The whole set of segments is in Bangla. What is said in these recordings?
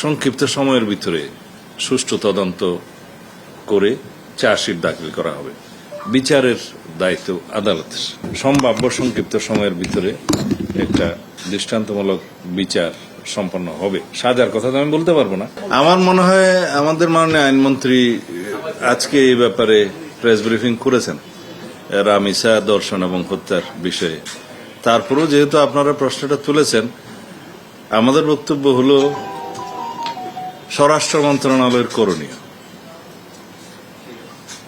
সংক্ষিপ্ত সময়ের ভিতরে সুষ্ঠু তদন্ত করে চার্জশিট দাখিল করা হবে। বিচারের দায়িত্ব আদালতের। সম্ভাব্য সংক্ষিপ্ত সময়ের ভিতরে একটা দৃষ্টান্তমূলক বিচার সম্পন্ন হবে। সাজার কথা তো আমি বলতে পারবো না। আমার মনে হয় আমাদের মাননীয় আইনমন্ত্রী আজকে এই ব্যাপারে প্রেস ব্রিফিং করেছেন রামিসা ধর্ষণ এবং হত্যার বিষয়ে। তারপরেও যেহেতু আপনারা প্রশ্নটা তুলেছেন, আমাদের বক্তব্য হলো স্বরাষ্ট্র মন্ত্রণালয়ের করণীয়।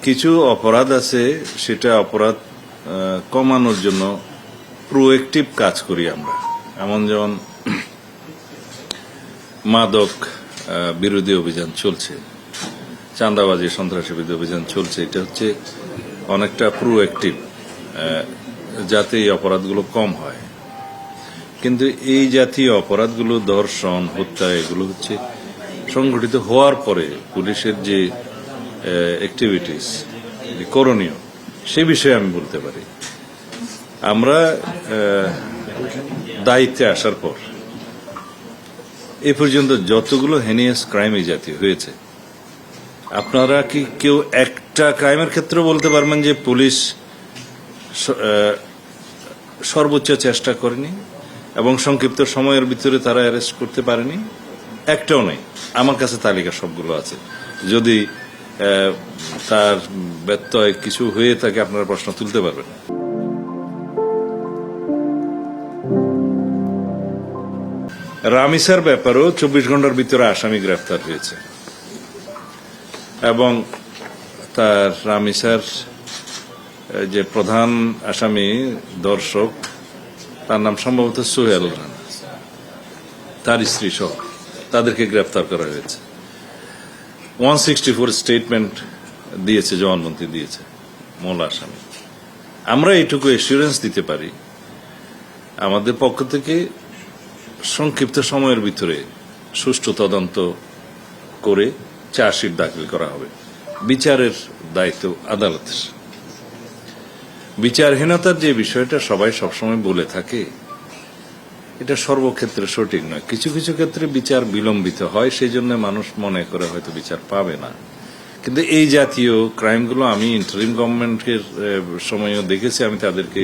কিছু অপরাধ আছে, সেটা অপরাধ কমানোর জন্য প্রোঅ্যাক্টিভ কাজ করি আমরা। এমন যেমন মাদক বিরোধী অভিযান চলছে, চাঁদাবাজি সন্ত্রাসী বিরোধী অভিযান চলছে। এটা হচ্ছে অনেকটা প্রোঅ্যাক্টিভ, যাতে এই অপরাধগুলো কম হয়। কিন্তু এই জাতীয় অপরাধগুলো, ধর্ষণ, হত্যা, এগুলো হচ্ছে সংঘটিত হওয়ার পরে পুলিশের যে অ্যাক্টিভিটিস করণীয়, সে বিষয়ে আমি বলতে পারি। আমরা দায়িত্বে আসার পর এ পর্যন্ত যতগুলো হেনিয়াস ক্রাইম এই জাতীয় হয়েছে, আপনারা কি কেউ একটা ক্রাইমের ক্ষেত্রে বলতে পারবেন যে পুলিশ সর্বোচ্চ চেষ্টা করেনি এবং সংক্ষিপ্ত সময়ের ভিতরে তারা অ্যারেস্ট করতে পারেনি? একটাও নেই। আমার কাছে তালিকা সবগুলো আছে। যদি তার ব্যত্যয় কিছু হয়ে থাকে, আপনারা প্রশ্ন তুলতে পারবেন। রামিসার ব্যাপারেও 24 ঘন্টার ভিতরে আসামি গ্রেফতার হয়েছে এবং তার রামিসার যে প্রধান আসামি দর্শক, তার নাম সম্ভবত সোহেল রানা, তার স্ত্রী সহ তাদেরকে গ্রেফতার করা হয়েছে। 164 স্টেটমেন্ট দিয়েছে, জবানবন্দি দিয়েছে মূল আসামি। আমরা এইটুকু এসিউরেন্স দিতে পারি, আমাদের পক্ষ থেকে সংক্ষিপ্ত সময়ের ভিতরে সুষ্ঠু তদন্ত করে চার্জশিট দাখিল করা হবে। বিচারের দায়িত্ব আদালতের। বিচারহীনতার যে বিষয়টা সবাই সবসময় বলে থাকে, এটা সর্বক্ষেত্রে সঠিক নয়। কিছু কিছু ক্ষেত্রে বিচার বিলম্বিত হয়, সেই জন্য মানুষ মনে করে হয়তো বিচার পাবে না। কিন্তু এই জাতীয় ক্রাইমগুলো আমি ইন্টারিম গভর্নমেন্টের সময়ও দেখেছি। আমি তাদেরকে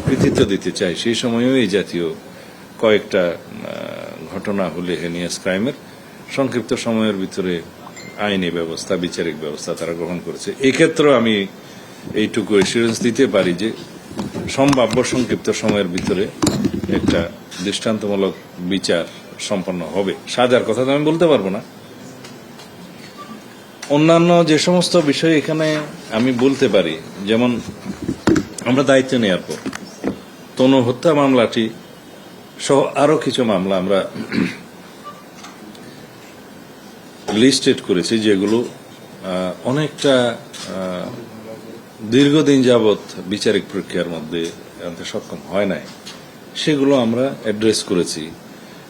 কৃতিত্ব দিতে চাই। সেই সময়ও এই জাতীয় কয়েকটা ঘটনা হলে হেনিয়াস ক্রাইমের সংক্ষিপ্ত সময়ের ভিতরে আইনি ব্যবস্থা, বিচারিক ব্যবস্থা তারা গ্রহণ করেছে। এক্ষেত্রেও আমি এইটুকু এসিউরেন্স দিতে পারি যে সম্ভাব্য সংক্ষিপ্ত সময়ের ভিতরে একটা দৃষ্টান্তমূলক বিচার সম্পন্ন হবে। সাজার কথা তো আমি বলতে পারবো না। অন্যান্য যে সমস্ত বিষয় এখানে আমি বলতে পারি, যেমন আমরা দায়িত্ব নেওয়ার পর তনু হত্যা মামলাটি সহ আরো কিছু মামলা আমরা লিস্টেড করেছি, যেগুলো অনেকটা দীর্ঘদিন যাবৎ বিচারিক প্রক্রিয়ার মধ্যে আনতে সক্ষম হয় নাই। সেগুলো আমরা অ্যাড্রেস করেছি।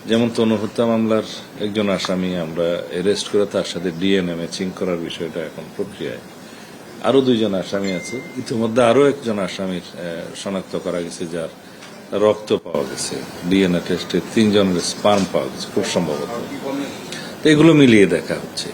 যেমন তনু হত্যা মামলার একজন আসামি আমরা অ্যারেস্ট করে তার সাথে ডিএনএ ম্যাচিং করার বিষয়টা এখন প্রক্রিয়ায়। আরো 2 জন আসামি আছে। ইতিমধ্যে আরো একজন আসামির শনাক্ত করা গেছে, যার রক্ত পাওয়া গেছে। ডিএনএ টেস্টে 3 জনের স্পার্ম পাওয়া গেছে খুব সম্ভবত। এগুলো মিলিয়ে দেখা হচ্ছে।